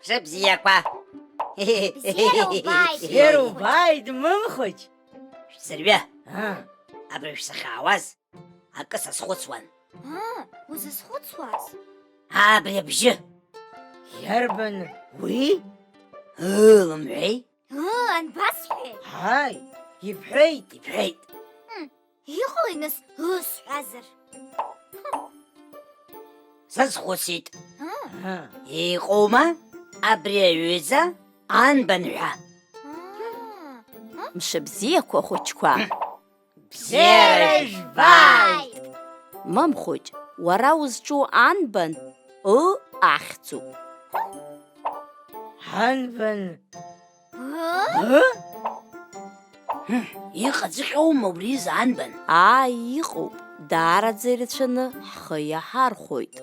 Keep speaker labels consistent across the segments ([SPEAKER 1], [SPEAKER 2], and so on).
[SPEAKER 1] Шыбзияква.
[SPEAKER 2] Зерубаид мымхыч.
[SPEAKER 1] Сырвя, абрыш сахауаз, акы сазхәыцуан.
[SPEAKER 3] Узызхәыцуаз?
[SPEAKER 1] Абри абжьы.
[SPEAKER 2] Иарбан уи?
[SPEAKER 1] Лымҳәеи?
[SPEAKER 3] Анбасҳәеи?
[SPEAKER 2] Ҳаи, ибҳәеит.
[SPEAKER 3] Иҟалеи нас сҳәазар?
[SPEAKER 1] Сазхәыцит. Иҟоума абри аҩыза анбан ҳәа.
[SPEAKER 4] Мшыбзиақәа хәыҷқәа.
[SPEAKER 2] Бзиара жәбааит!
[SPEAKER 4] Мамхәыҷ, уара узҿу анбан ахьӡуп.
[SPEAKER 2] Анбан.
[SPEAKER 1] Иҟаҵәҟьоума убриза анбан?
[SPEAKER 4] Иҟоуп, даараӡа ирацәаны ҳхы иаҳархәоит.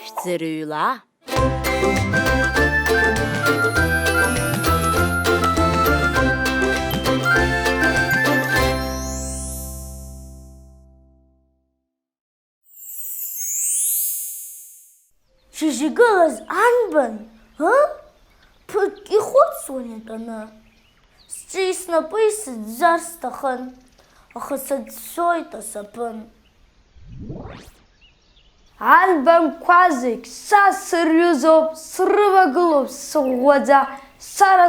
[SPEAKER 4] Шәӡырҩла.
[SPEAKER 5] Шьыжьгылаз анбан, ԥыҭк ихәыцуан итәаны. Сҿи снапи сыӡәӡәар сҭахын, аха сацәцоит асапын.
[SPEAKER 6] Анбанқәа зегь са сырҩызоуп, срывагылоуп сыӷәӷәаӡа, сара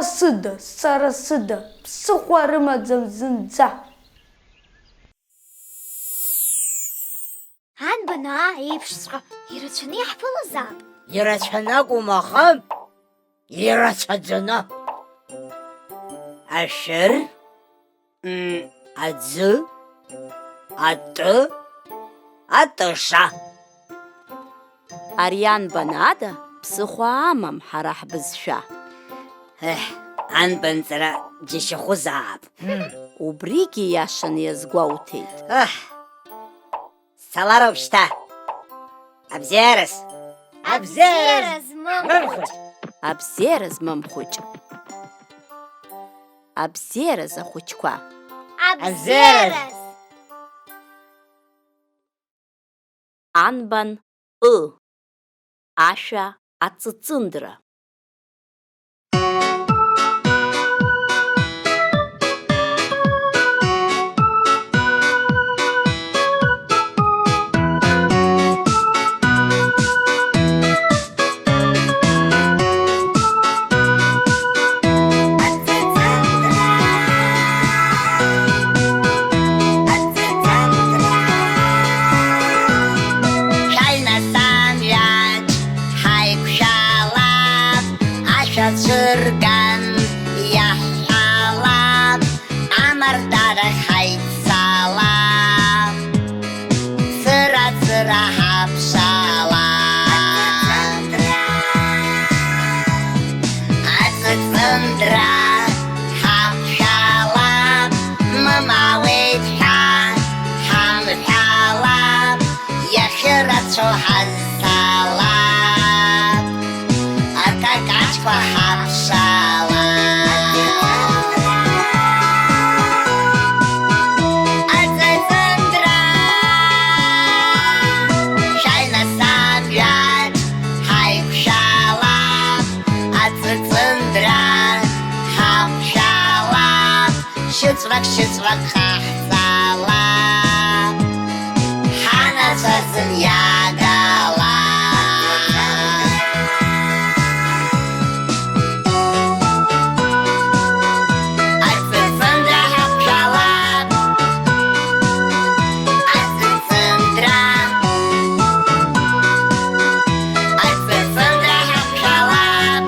[SPEAKER 6] сыда, ԥсыхәа рымаӡам зынӡа.
[SPEAKER 3] Анбан еиԥшҵәҟьа ирацәаны иаҳԥылазаап.
[SPEAKER 2] Ирацәаны акәым, аха ирацәаӡаны.
[SPEAKER 1] Ашәыр, аӡы, аты, атыша.
[SPEAKER 4] Ари анбан ада ԥсыхәа амам ҳара ҳбызшәа.
[SPEAKER 1] Анбанҵара џьашьахәызаап.
[SPEAKER 4] Убригьы иашаны иазгәоуҭеит.
[SPEAKER 1] Салароуп шьҭа. Абзиараз.
[SPEAKER 2] Абзиараз мымхыҷ.
[SPEAKER 4] Абзиараз мамхәыҷ. Абзиараз ахәыҷқәа.
[SPEAKER 3] Абзиараз.
[SPEAKER 4] Анбан ашәа аҵыҵындра.
[SPEAKER 1] Цәырган иаҳҳәалап, амардара ҳаицалап, цыра-цыра ҳаԥшалап. Аҵыҵындра ҳаԥшәалап, мамауеит ҳәа ҳамҳәалап, иахьырацәоу ҳазцалап, акакаҷқәа шьыҵәак ҳаҳҵалап, ҳанацәа иагалап. Аҵыҵындра ҳаԥшәалап, аҵыҵындра ҳаԥшәалап.